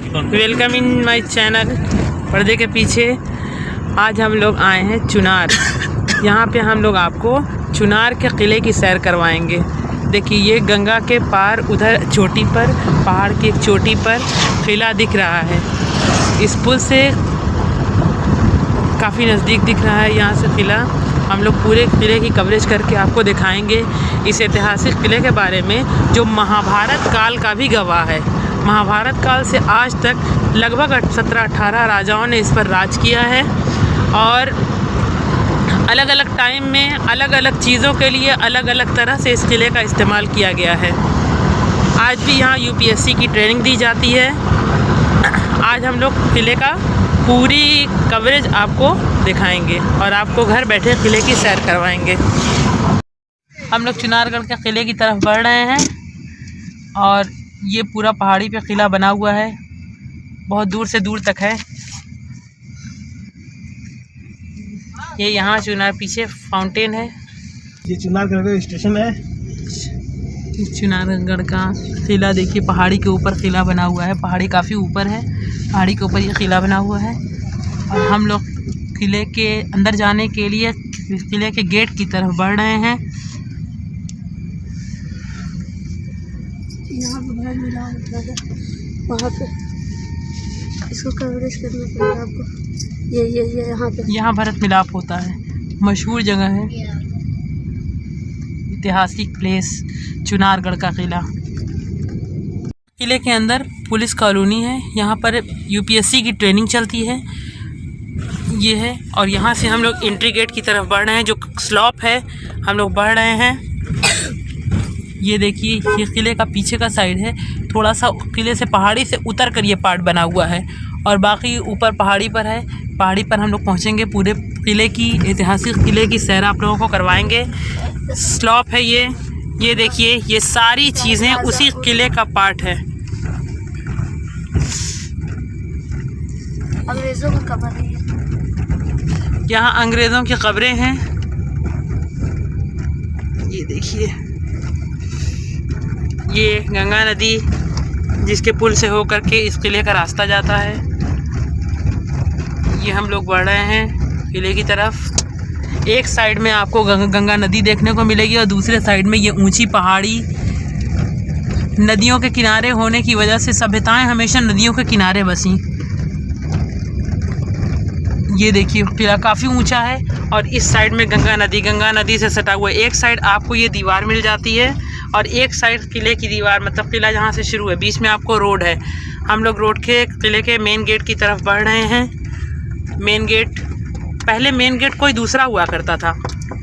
Welcome in my channel. पर्दे के पीछे आज हम लोग आए हैं चुनार। यहाँ पे हम लोग आपको चुनार के किले की सैर करवाएंगे। देखिए ये गंगा के पार उधर चोटी पर, पहाड़ की एक चोटी पर किला दिख रहा है। इस पुल से काफ़ी नज़दीक दिख रहा है यहाँ से किला। हम लोग पूरे किले की कवरेज करके आपको दिखाएंगे इस ऐतिहासिक किले के बारे में, जो महाभारत काल का भी गवाह है। महाभारत काल से आज तक लगभग 17-18 राजाओं ने इस पर राज किया है और अलग अलग टाइम में अलग अलग चीज़ों के लिए अलग अलग तरह से इस किले का इस्तेमाल किया गया है। आज भी यहाँ यूपीएससी की ट्रेनिंग दी जाती है। आज हम लोग किले का पूरी कवरेज आपको दिखाएंगे और आपको घर बैठे किले की सैर करवाएंगे। हम लोग चुनारगढ़ के किले की तरफ बढ़ रहे हैं और ये पूरा पहाड़ी पे किला बना हुआ है, बहुत दूर से दूर तक है। ये यहाँ चुनार पीछे फाउंटेन है। ये चुनारगढ़ का स्टेशन है। चुनारगढ़ का किला देखिए, पहाड़ी के ऊपर किला बना हुआ है। पहाड़ी काफ़ी ऊपर है, पहाड़ी के ऊपर ये किला बना हुआ है और हम लोग किले के अंदर जाने के लिए किले के गेट की तरफ बढ़ रहे हैं। यहाँ पे भरत मिलाप होता है, वहाँ पे इसको कवरेज करना पड़ेगा आपको। ये यहाँ पे यहाँ भरत मिलाप होता है, मशहूर जगह है, ऐतिहासिक प्लेस चुनारगढ़ का किला। किले के अंदर पुलिस कॉलोनी है, यहाँ पर यूपीएससी की ट्रेनिंग चलती है। ये है और यहाँ से हम लोग एंट्री गेट की तरफ बढ़ रहे हैं, जो स्लॉप है हम लोग बढ़ रहे हैं। ये देखिए ये किले का पीछे का साइड है, थोड़ा सा किले से पहाड़ी से उतर कर ये पार्ट बना हुआ है और बाकी ऊपर पहाड़ी पर है। पहाड़ी पर हम लोग पहुँचेंगे, पूरे किले की ऐतिहासिक किले की सैर आप लोगों को करवाएंगे। स्लॉप है ये देखिए, ये सारी चीज़ें उसी किले का पार्ट है। अंग्रेज़ों का कब्र है। यहाँ अंग्रेज़ों की कब्रें हैं। ये देखिए ये गंगा नदी जिसके पुल से होकर के इस किले का रास्ता जाता है। ये हम लोग बढ़ रहे हैं किले की तरफ। एक साइड में आपको गंगा नदी देखने को मिलेगी और दूसरे साइड में ये ऊंची पहाड़ी। नदियों के किनारे होने की वजह से सभ्यताएं हमेशा नदियों के किनारे बसी। ये देखिए किला काफ़ी ऊंचा है और इस साइड में गंगा नदी से सटा हुआ है। एक साइड आपको ये दीवार मिल जाती है और एक साइड किले की दीवार, मतलब किला जहाँ से शुरू है, बीच में आपको रोड है। हम लोग रोड के किले के मेन गेट की तरफ बढ़ रहे हैं। मेन गेट, पहले मेन गेट कोई दूसरा हुआ करता था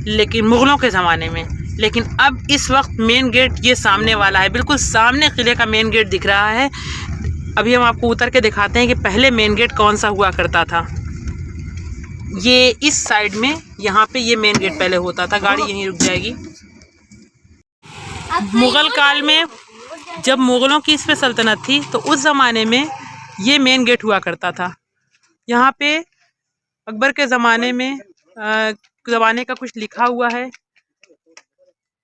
लेकिन मुग़लों के ज़माने में, लेकिन अब इस वक्त मेन गेट ये सामने वाला है। बिल्कुल सामने किले का मेन गेट दिख रहा है। अभी हम आपको उतर के दिखाते हैं कि पहले मेन गेट कौन सा हुआ करता था। ये इस साइड में, यहाँ पे ये मेन गेट पहले होता था। गाड़ी यहीं रुक जाएगी। मुग़ल काल में जब मुग़लों की इस पे सल्तनत थी तो उस ज़माने में ये मेन गेट हुआ करता था। यहाँ पे अकबर के ज़माने में ज़माने का कुछ लिखा हुआ है।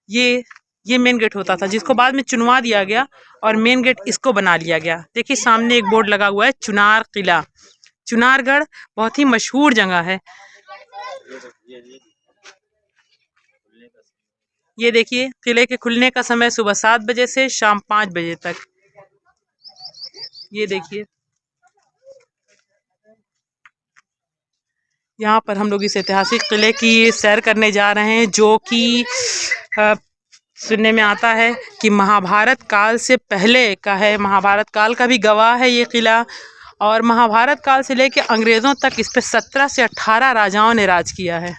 ये मेन गेट होता था, जिसको बाद में चुनवा दिया गया और मेन गेट इसको बना लिया गया। देखिए सामने एक बोर्ड लगा हुआ है, चुनार किला। चुनारगढ़ बहुत ही मशहूर जगह है। ये देखिए किले के खुलने का समय सुबह 7 बजे से शाम 5 बजे तक। ये देखिए यहाँ पर हम लोग इस ऐतिहासिक किले की सैर करने जा रहे हैं, जो कि सुनने में आता है कि महाभारत काल से पहले का है। महाभारत काल का भी गवाह है ये किला और महाभारत काल से लेकर अंग्रेज़ों तक इस पे 17 से 18 राजाओं ने राज किया है।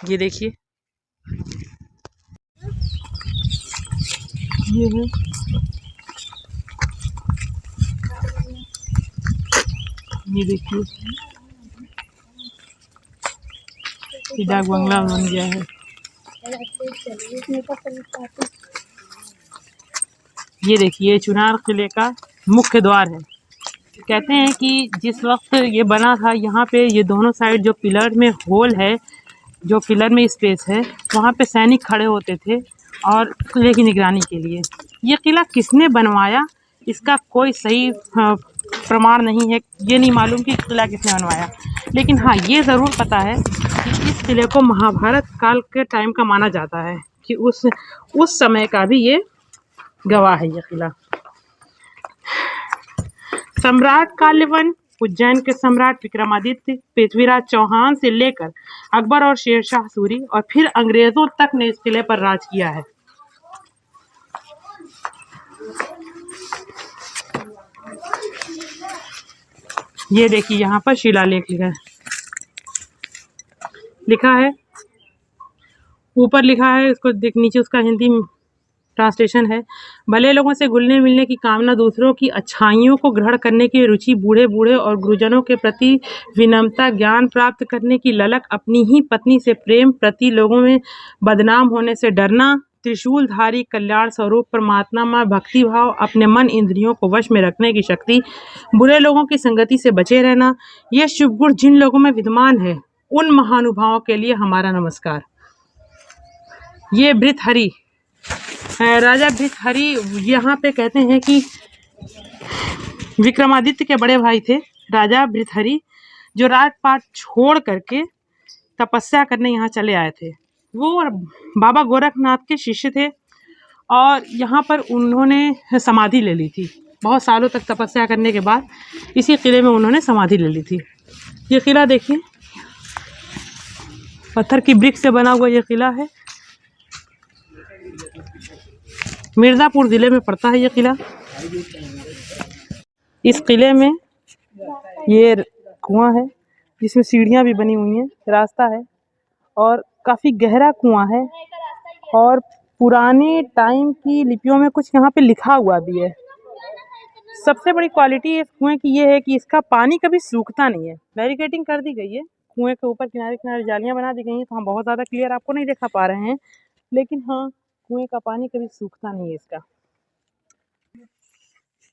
ये देखिए ये है, ये देखिए डाक बंगला बन गया है। ये देखिए चुनार किले का मुख्य द्वार है। कहते हैं कि जिस वक्त ये बना था यहाँ पे ये दोनों साइड जो पिलर में होल है जो पिलर में स्पेस है वहाँ पे सैनिक खड़े होते थे और किले की निगरानी के लिए। ये किला किसने बनवाया इसका कोई सही प्रमाण नहीं है, ये नहीं मालूम कि किला किसने बनवाया, लेकिन हाँ ये ज़रूर पता है कि इस किले को महाभारत काल के टाइम का माना जाता है कि उस समय का भी ये गवाह है ये किला। सम्राट काल्यवन उज्जैन के सम्राट विक्रमादित्य, पृथ्वीराज चौहान से लेकर अकबर और शेरशाह सूरी और फिर अंग्रेजों तक ने इस किले पर राज किया है। ये देखिए यहाँ पर शिलालेख लिखा है, ऊपर लिखा है, उसको देख, नीचे उसका हिंदी ट्रांसलेशन है। भले लोगों से घुलने मिलने की कामना, दूसरों की अच्छाइयों को ग्रहण करने की रुचि, बूढ़े बूढ़े और गुरुजनों के प्रति विनम्रता, ज्ञान प्राप्त करने की ललक, अपनी ही पत्नी से प्रेम, प्रति लोगों में बदनाम होने से डरना, त्रिशूलधारी कल्याण स्वरूप परमात्मा में भक्ति भाव, अपने मन इंद्रियों को वश में रखने की शक्ति, बुरे लोगों की संगति से बचे रहना, ये शुभ गुण जिन लोगों में विद्यमान है उन महानुभावों के लिए हमारा नमस्कार। ये भृतहरि राजा भृतहरि यहाँ पे कहते हैं कि विक्रमादित्य के बड़े भाई थे राजा भृतहरि, जो राजपाट छोड़ करके तपस्या करने यहाँ चले आए थे। वो बाबा गोरखनाथ के शिष्य थे और यहाँ पर उन्होंने समाधि ले ली थी। बहुत सालों तक तपस्या करने के बाद इसी किले में उन्होंने समाधि ले ली थी। ये किला देखिए, पत्थर की ब्रिक से बना हुआ ये किला है। मिर्ज़ापुर ज़िले में पड़ता है ये किला। इस किले में ये कुआं है जिसमें सीढ़ियाँ भी बनी हुई हैं, रास्ता है और काफ़ी गहरा कुआं है और पुराने टाइम की लिपियों में कुछ यहाँ पे लिखा हुआ भी है। सबसे बड़ी क्वालिटी इस कुएं की ये है कि इसका पानी कभी सूखता नहीं है। बैरिकेडिंग कर दी गई है, कुएं के ऊपर किनारे किनारे जालियाँ बना दी गई हैं, तो हम बहुत ज़्यादा क्लियर आपको नहीं दिखा पा रहे हैं, लेकिन हाँ कुएं का पानी कभी सूखता नहीं है इसका।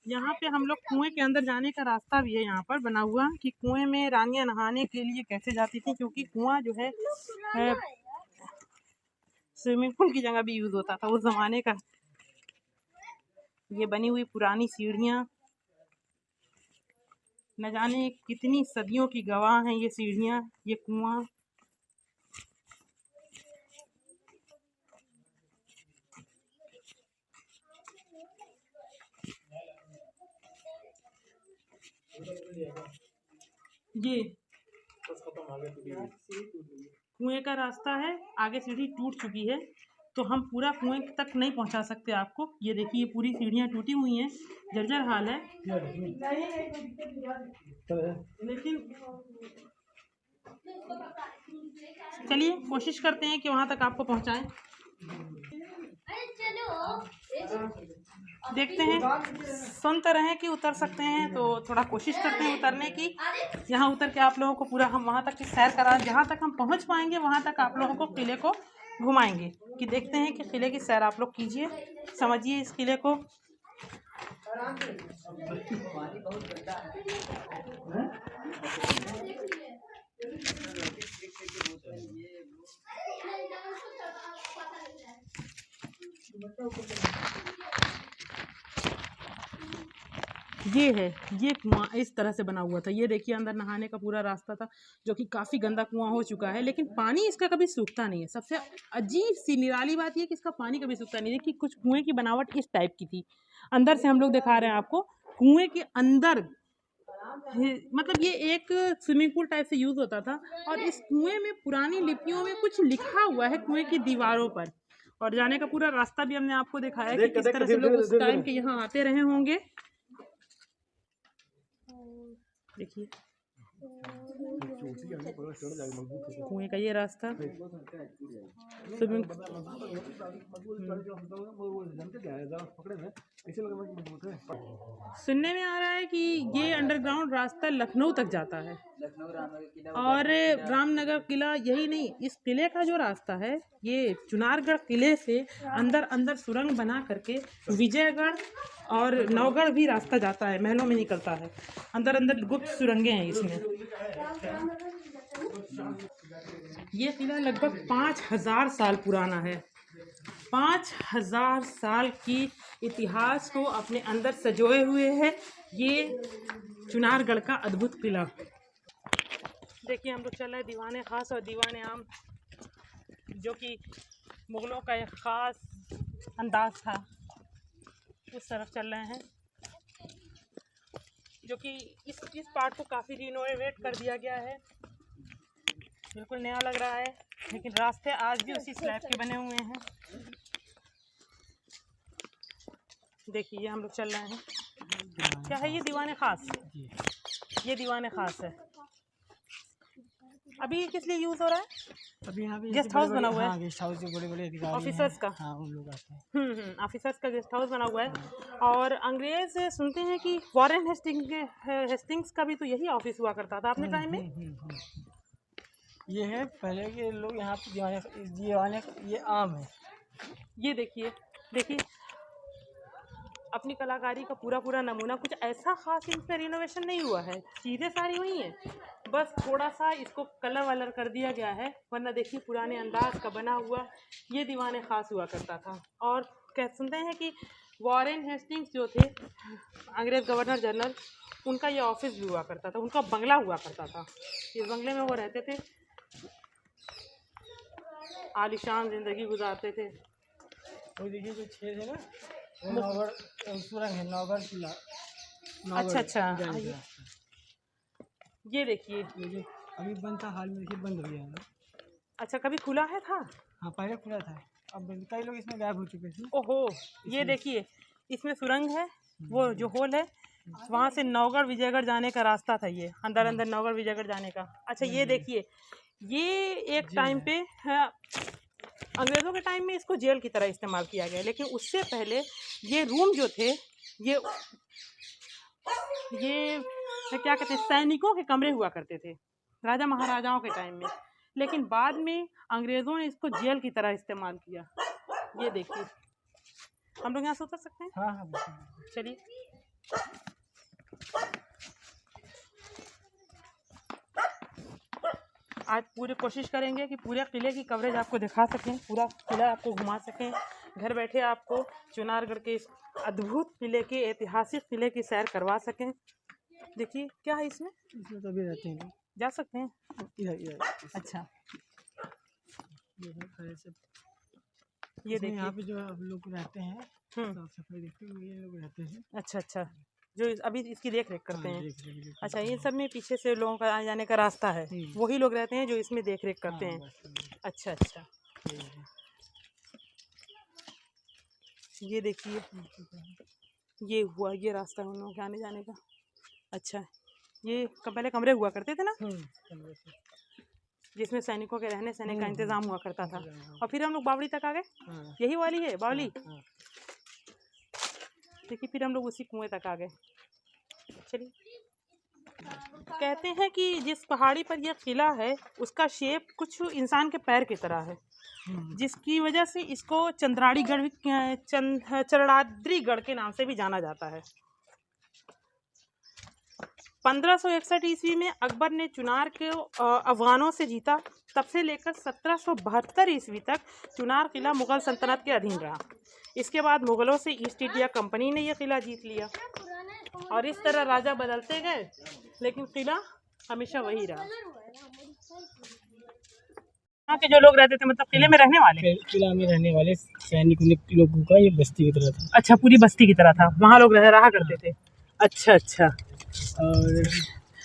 यहाँ पे हम लोग कुएं के अंदर जाने का रास्ता भी है यहाँ पर बना हुआ कि कुएं में रानियां नहाने के लिए कैसे जाती थी, क्योंकि कुआं जो है स्विमिंग पूल की जगह भी यूज़ होता था उस ज़माने का। ये बनी हुई पुरानी सीढ़ियाँ न जाने कितनी सदियों की गवाह हैं ये सीढ़ियाँ, ये कुआं। ये कुएं का रास्ता है, आगे सीढ़ी टूट चुकी है तो हम पूरा कुएं तक नहीं पहुंचा सकते आपको। ये देखिए पूरी सीढ़ियां टूटी हुई हैं, जर्जर हाल है, लेकिन चलिए कोशिश करते हैं कि वहां तक आपको पहुंचाएं। देखते हैं, सुन तो रहे कि उतर सकते हैं तो थोड़ा कोशिश करते हैं उतरने की। यहाँ उतर के आप लोगों को पूरा हम वहाँ तक की सैर करा, जहाँ तक हम पहुँच पाएंगे वहाँ तक आप लोगों को किले को घुमाएंगे। कि देखते हैं कि किले की सैर आप लोग कीजिए, समझिए इस किले को। ये है, ये कुआं इस तरह से बना हुआ था। ये देखिए अंदर नहाने का पूरा रास्ता था, जो कि काफ़ी गंदा कुआं हो चुका है, लेकिन पानी इसका कभी सूखता नहीं है। सबसे अजीब सी निराली बात ये कि इसका पानी कभी सूखता नहीं है। देखिए कुछ कुएं की बनावट इस टाइप की थी। अंदर से हम लोग दिखा रहे हैं आपको, कुएं के अंदर मतलब ये एक स्विमिंग पूल टाइप से यूज़ होता था। और इस कुएं में पुरानी लिपियों में कुछ लिखा हुआ है कुएं की दीवारों पर। और जाने का पूरा रास्ता भी हमने आपको दिखाया कि किस तरह से लोग उस टाइम के यहाँ आते रहे होंगे। देखिए कुएं का ये रास्ता, सुनने में आ रहा है कि ये अंडरग्राउंड रास्ता लखनऊ तक जाता है। और रामनगर किला यही नहीं, इस किले का जो रास्ता है ये चुनारगढ़ किले से अंदर अंदर सुरंग बना करके विजयगढ़ और नवगढ़ भी रास्ता जाता है, महलों में निकलता है। अंदर अंदर गुप्त सुरंगें हैं इसमें। ये किला लगभग 5000 साल पुराना है। 5000 साल की इतिहास को अपने अंदर सजोए हुए है ये चुनारगढ़ का अद्भुत किला। देखिए हम लोग चल रहे हैं दीवाने खास और दीवाने आम, जो कि मुग़लों का एक ख़ास अंदाज था, उस तरफ चल रहे हैं, जो कि इस पार्ट को काफ़ी रिनोवेट कर दिया गया है, बिल्कुल नया लग रहा है, लेकिन रास्ते आज भी उसी स्लैब के बने हुए हैं। देखिए हम लोग चल रहे हैं, क्या है ये दीवाने खास, ये दीवाने खास है। अभी किस लिए यूज़ हो रहा है? अभी यहाँ पे गेस्ट हाउस बना हुआ है, गेस्ट हाउस जो बड़े-बड़े अधिकारी ऑफिसर्स का, हाँ उन लोग आते हैं। ऑफिसर्स का गेस्ट हाउस बना हुआ है। और अंग्रेज सुनते हैं कि वॉरेन हेस्टिंग्स का भी तो यही ऑफिस हुआ करता था अपने टाइम में। ये है पहले के लोग यहाँ पे दीवाने ये आम है। ये देखिए अपनी कलाकारी का पूरा नमूना, कुछ ऐसा खास इसमें रिनोवेशन नहीं हुआ है, चीज़ें सारी वही हैं, बस थोड़ा सा इसको कलर वलर कर दिया गया है, वरना देखिए पुराने अंदाज का बना हुआ ये दीवाने खास हुआ करता था। और कह सुनते हैं कि वॉरेन हेस्टिंग्स जो थे अंग्रेज़ गवर्नर जनरल, उनका ये ऑफिस भी हुआ करता था, उनका बंगला हुआ करता था, इस बंगले में वो रहते थे, आलीशान ज़िंदगी गुजारते थे। वो देखिए जो छेद है ना, वो नौगढ़ सुरंग है, नौगढ़ किला। अच्छा ये देखिए जो अभी बंद था, हाल में देखिए बंद हो गया है। अच्छा, कभी खुला है था? हाँ पहले खुला था, अब कई लोग इसमें गायब हो चुके थे। ओहो, ये देखिए इसमें सुरंग है, वो जो होल है वहाँ से नौगढ़ विजयगढ़ जाने का रास्ता था, ये अंदर नौगढ़ विजयगढ़ जाने का। अच्छा ये देखिए, ये एक टाइम पे अंग्रेज़ों के टाइम में इसको जेल की तरह इस्तेमाल किया गया, लेकिन उससे पहले ये रूम जो थे ये क्या कहते हैं, सैनिकों के कमरे हुआ करते थे राजा महाराजाओं के टाइम में, लेकिन बाद में अंग्रेज़ों ने इसको जेल की तरह इस्तेमाल किया। ये देखिए, हम लोग यहाँ से उतर सकते हैं? हाँ चलिए। आज पूरी कोशिश करेंगे कि पूरे किले की कवरेज आपको दिखा सकें, पूरा किला आपको घुमा सकें, घर बैठे आपको चुनारगढ़ के इस अद्भुत किले के, ऐतिहासिक किले की सैर करवा सकें। देखिए क्या है इसमें तो अभी रहते हैं, जा सकते हैं इधर अच्छा ये देखिए यहाँ पे जो अब लोग रहते हैं, साफ सफाई देखते हुए ये लोग रहते हैं। अच्छा जो अभी इसकी देख रेख करते हैं। अच्छा, ये सब में पीछे से लोगों का आने जाने का रास्ता है, वही लोग रहते हैं जो इसमें देख रेख करते हैं। अच्छा ये देखिए, ये हुआ, ये रास्ता है उन लोगों के आने जाने का। अच्छा, ये पहले कमरे हुआ करते थे ना, जिसमें सैनिकों के रहने सहने का इंतजाम हुआ करता था। और फिर हम लोग बावड़ी तक आ गए, यही वाली है बावली। देखिए फिर हम लोग उसी कुएं तक आ गए। चलिए, कहते हैं कि जिस पहाड़ी पर यह किला है उसका शेप कुछ इंसान के पैर की तरह है, जिसकी वजह से इसको चरणाद्रीगढ़ के नाम से भी जाना जाता है। 1561 ईस्वी में अकबर ने चुनार को अफगानों से जीता, तब से लेकर 1772 ईस्वी तक चुनार किला मुग़ल सल्तनत के अधीन रहा। इसके बाद मुग़लों से ईस्ट इंडिया कंपनी ने यह किला जीत लिया और इस तरह राजा बदलते गए, लेकिन किला हमेशा वही रहा। यहाँ के जो लोग रहते थे, मतलब किले में रहने वाले, किला में रहने वाले सैनिक लोगों का ये बस्ती की तरह था। अच्छा, पूरी बस्ती की तरह था, वहाँ लोग रहा करते थे। अच्छा और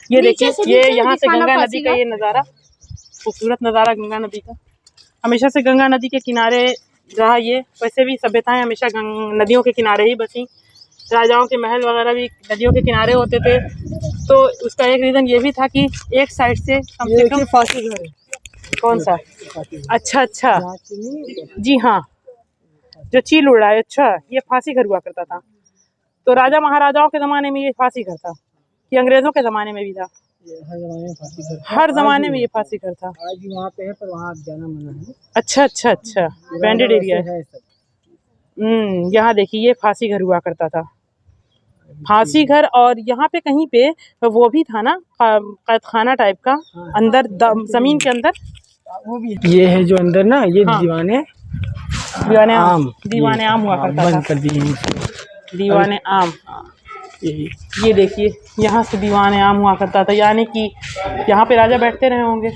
ये देखिए, ये यहाँ से गंगा नदी का ये नज़ारा, खूबसूरत नज़ारा गंगा नदी का। हमेशा से गंगा नदी के किनारे रहा ये, वैसे भी सभ्यताएं हमेशा नदियों के किनारे ही बसी। राजाओं के महल वगैरह भी नदियों के किनारे होते थे, तो उसका एक रीज़न ये भी था कि एक साइड से कम से कम फांसी घर है। कौन सा? अच्छा जी हाँ, जो चील उड़ रहा है, अच्छा ये फांसी घर हुआ करता था। तो राजा महाराजाओं के ज़माने में ये फांसी घर था कि अंग्रेज़ों के ज़माने में भी था? हर ज़माने में ये फांसी घर था। आज भी वहाँ पे है, पर वहाँ जाना मना है। अच्छा बैंडेड एरिया है। यहाँ देखिए, ये फांसी घर हुआ करता था। फांसी घर। और यहाँ पे कहीं पे वो भी था ना, कैद खाना टाइप का, अंदर जमीन के अंदर। वो भी ये है जो अंदर ना, ये हाँ। दीवाने आम हुआ करता था। बंद कर दिए हैं इसको। दीवाने आम, ये देखिए यहाँ से दीवाने आम हुआ करता था, यानी कि यहाँ पे राजा बैठते रहे होंगे।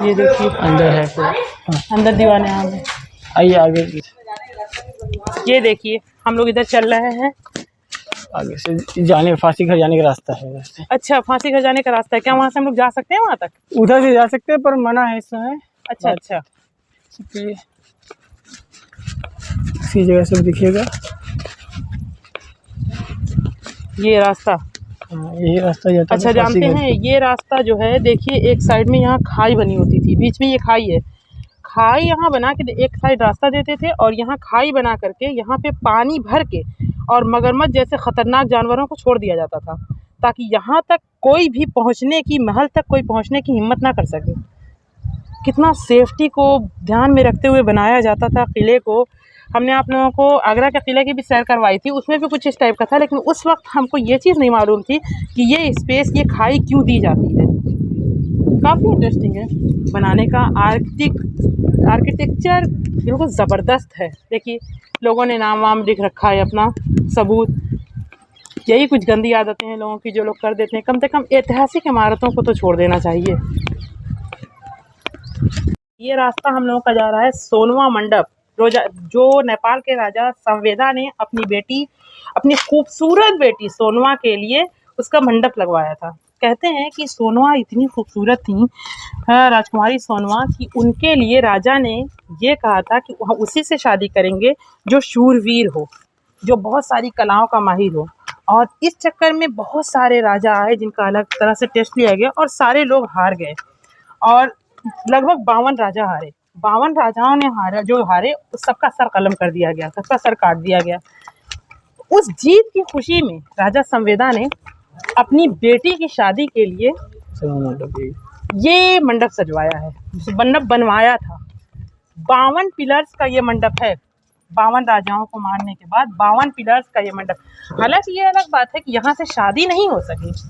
ये देखिए अंदर है तो अंदर दीवाने आम है। आइए आगे, ये देखिए हम लोग इधर चल रहे हैं, आगे से जाने फांसी घर जाने का रास्ता है वैसे। अच्छा फांसी घर जाने का रास्ता है क्या? वहाँ से हम लोग जा सकते हैं वहाँ तक? उधर से जा सकते हैं पर मना है इस समय। अच्छा अच्छा, इसी जगह से दिखेगा ये रास्ता। यही रास्ता जाता है। अच्छा जानते हैं ये रास्ता जो है, देखिए एक साइड में यहाँ खाई बनी होती थी, बीच में ये खाई है। खाई यहाँ बना के एक साइड रास्ता देते थे और यहाँ खाई बना करके यहाँ पे पानी भर के और मगरमच्छ जैसे खतरनाक जानवरों को छोड़ दिया जाता था, ताकि यहाँ तक कोई भी पहुँचने की, महल तक कोई पहुँचने की हिम्मत ना कर सके। कितना सेफ्टी को ध्यान में रखते हुए बनाया जाता था किले को। हमने आप लोगों को आगरा के किले की भी सैर करवाई थी, उसमें भी कुछ इस टाइप का था, लेकिन उस वक्त हमको ये चीज़ नहीं मालूम थी कि ये स्पेस, ये खाई क्यों दी जाती है। काफ़ी इंटरेस्टिंग है बनाने का। आर्किटेक्चर बिल्कुल ज़बरदस्त है। देखिए लोगों ने नाम वाम लिख रखा है अपना सबूत। यही कुछ गंदी आदतें हैं लोगों की जो लोग कर देते हैं। कम से कम ऐतिहासिक इमारतों को तो छोड़ देना चाहिए। ये रास्ता हम लोगों का जा रहा है सोनवा मंडप, जो नेपाल के राजा संवेदा ने अपनी बेटी, अपनी खूबसूरत बेटी सोनवा के लिए उसका मंडप लगवाया था। कहते हैं कि सोनवा इतनी खूबसूरत थी, राजकुमारी सोनवा, कि उनके लिए राजा ने ये कहा था कि वह उसी से शादी करेंगे जो शूरवीर हो, जो बहुत सारी कलाओं का माहिर हो। और इस चक्कर में बहुत सारे राजा आए जिनका अलग तरह से टेस्ट लिया गया और सारे लोग हार गए। और लगभग 52 राजा हारे। 52 राजाओं ने जो हारे उस सबका सर कलम कर दिया गया, सबका सर काट दिया गया। उस जीत की खुशी में राजा संवेदा ने अपनी बेटी की शादी के लिए ये मंडप सजवाया है, मंडप बनवाया था। 52 पिलर्स का ये मंडप है। 52 राजाओं को मारने के बाद 52 पिलर्स का ये मंडप। हालांकि ये अलग बात है कि यहाँ से शादी नहीं हो सकी।